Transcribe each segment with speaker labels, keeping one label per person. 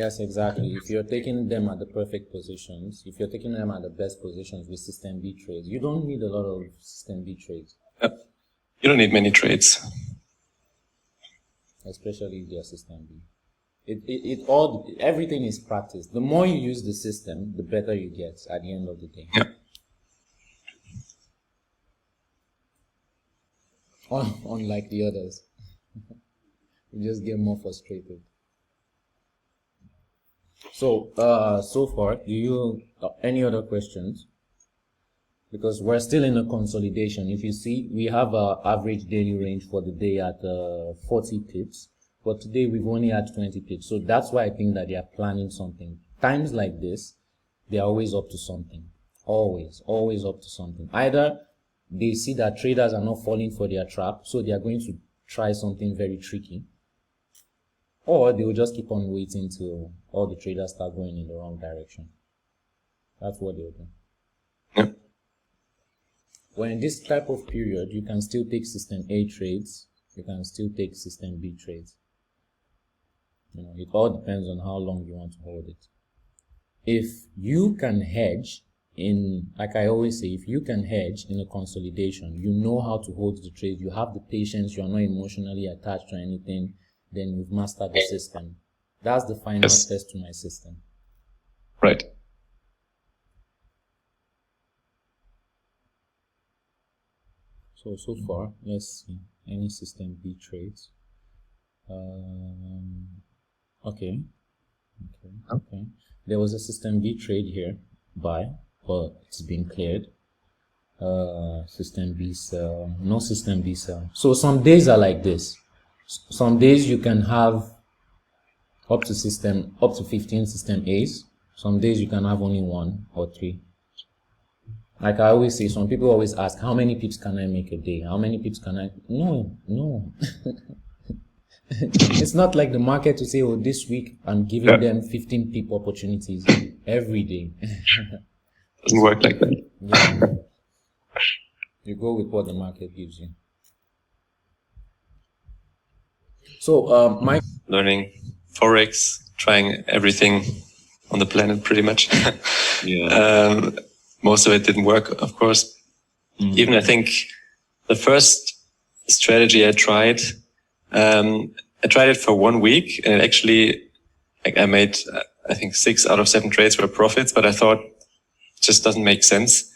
Speaker 1: Yes, exactly. If you're taking them at the perfect positions, if you're taking them at the best positions with system B trades, you don't need a lot of system B trades.
Speaker 2: You don't need many trades.
Speaker 1: Especially if they're system B. Everything is practice. The more you use the system, the better you get at the end of the day.
Speaker 2: Yeah.
Speaker 1: Unlike the others. You just get more frustrated. So, so far, do you any other questions? Because we're still in a consolidation. If you see, we have our average daily range for the day at 40 pips, but today we've only had 20 pips. So that's why I think that they are planning something. Times like this, they are always up to something. Always up to something. Either they see that traders are not falling for their trap, so they are going to try something very tricky, or they will just keep on waiting till all the traders start going in the wrong direction. That's what they'll do.
Speaker 2: Yeah.
Speaker 1: When in this type of period, you can still take system A trades, you can still take system B trades. You know, it all depends on how long you want to hold it. If you can hedge like I always say, if you can hedge in a consolidation, you know how to hold the trade, you have the patience, you are not emotionally attached to anything, then you've mastered the system. That's the final test to my system.
Speaker 2: Right.
Speaker 1: So far, let's see any system B trades. Okay. There was a system B trade here, buy, but it's been cleared. System B sell, no system B sell. So some days are like this. Some days you can have up to 15 system A's. Some days you can have only 1 or 3. Like I always say, some people always ask, how many pips can I make a day? How many pips can I? No. It's not like the market to say, oh, this week I'm giving them 15 pip opportunities every day.
Speaker 2: Doesn't work like that.
Speaker 1: Yeah. You go with what the market gives you. So,
Speaker 2: learning Forex, trying everything on the planet pretty much.
Speaker 1: Yeah.
Speaker 2: Most of it didn't work, of course. Even I think the first strategy I tried it for 1 week, and it actually, like, I made, I think 6 out of 7 trades were profits, but I thought it just doesn't make sense.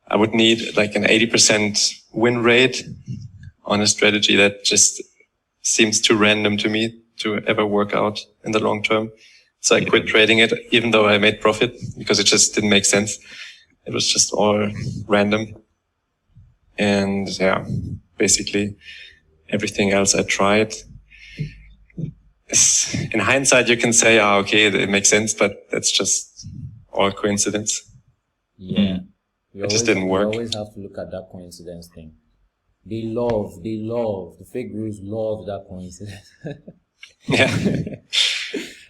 Speaker 2: I would need like an 80% win rate on a strategy that just seems too random to me to ever work out in the long term. So I quit trading it, even though I made profit, because it just didn't make sense. It was just all random. And yeah, basically everything else I tried. In hindsight, you can say, okay, it makes sense, but that's just all coincidence.
Speaker 1: Yeah.
Speaker 2: It just didn't work.
Speaker 1: You always have to look at that coincidence thing. They love, the fake gurus love that coincidence.
Speaker 2: Yeah.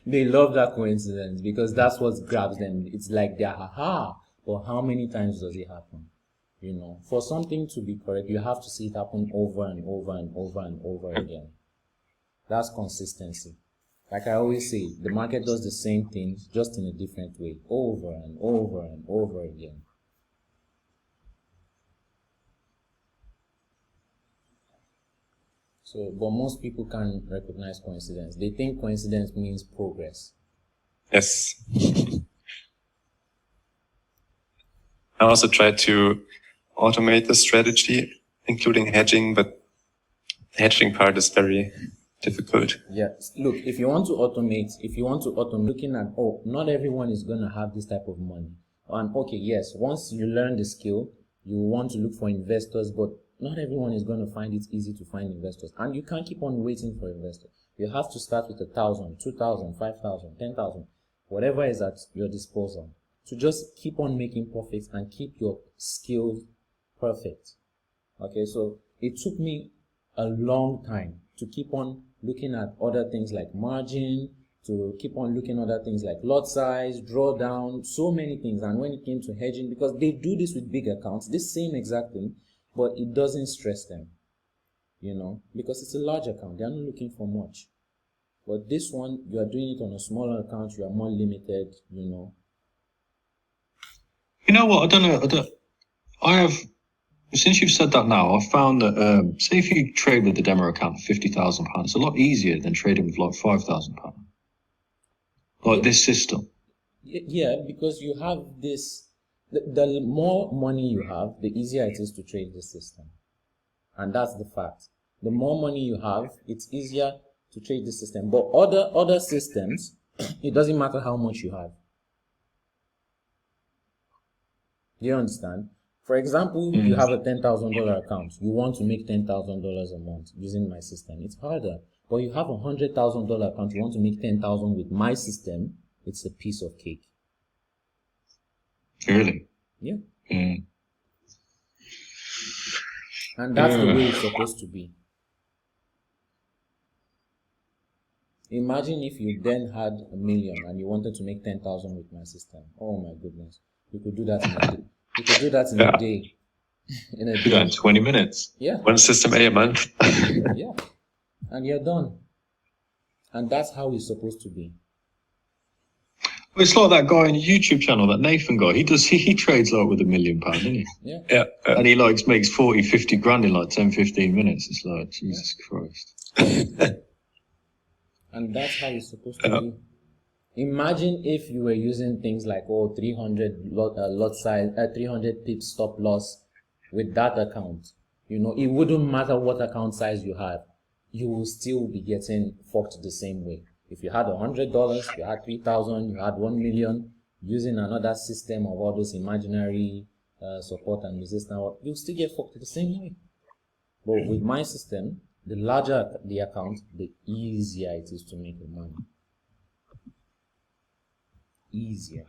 Speaker 1: They love that coincidence because that's what grabs them. It's like they're haha. But how many times does it happen? You know, for something to be correct, you have to see it happen over and over and over and over again. That's consistency. Like I always say, the market does the same thing, just in a different way, over and over and over again. So, but most people can't recognize coincidence. They think coincidence means progress.
Speaker 2: Yes. I also tried to automate the strategy, including hedging, but the hedging part is very difficult.
Speaker 1: Yeah. Look, if you want to automate, looking at, not everyone is going to have this type of money. And okay, yes, once you learn the skill, you want to look for investors, but not everyone is going to find it easy to find investors. And you can't keep on waiting for investors. You have to start with 1,000, 2,000, 5,000, 10,000, whatever is at your disposal, to just keep on making profits and keep your skills perfect. Okay, so it took me a long time to keep on looking at other things like margin, to keep on looking at other things like lot size, drawdown, so many things. And when it came to hedging, because they do this with big accounts, this same exact thing, but it doesn't stress them, you know, because it's a large account. They're not looking for much. But this one, you are doing it on a smaller account, you are more limited, you know.
Speaker 3: You know what? I have, since you've said that now, I've found that, say if you trade with the demo account for £50,000, it's a lot easier than trading with like £5,000. Like this system.
Speaker 1: Yeah, because you have this, the more money you have, the easier it is to trade the system. And that's the fact. The more money you have, it's easier to trade the system. But other systems, it doesn't matter how much you have. Do you understand? For example, you have a $10,000 account. You want to make $10,000 a month using my system. It's harder. But you have a $100,000 account. You want to make 10,000 with my system. It's a piece of cake.
Speaker 3: Really?
Speaker 1: Yeah.
Speaker 3: Mm.
Speaker 1: And that's the way it's supposed to be. Imagine if you then had $1 million and you wanted to make 10,000 with my system. Oh my goodness. You could do that in a day. You could do that in a day. In a
Speaker 3: Do that in
Speaker 1: day.
Speaker 3: 20 minutes.
Speaker 1: Yeah.
Speaker 2: One system a month.
Speaker 1: Yeah. And you're done. And that's how it's supposed to be.
Speaker 3: Well, it's like that guy on your YouTube channel, that Nathan guy. He trades like with £1 million, doesn't he?
Speaker 1: Yeah.
Speaker 2: Yeah.
Speaker 3: And he like makes 40, 50 grand in like 10, 15 minutes. It's like, Jesus Christ.
Speaker 1: And that's how it's supposed to be. Imagine if you were using things like 300 lot size, 300 pips stop loss with that account. You know, it wouldn't matter what account size you have, you will still be getting fucked the same way. If you had $100, you had 3,000, you had 1 million, using another system of all those imaginary support and resistance, you'll still get fucked the same way. But with my system, the larger the account, the easier it is to make the money. Easier.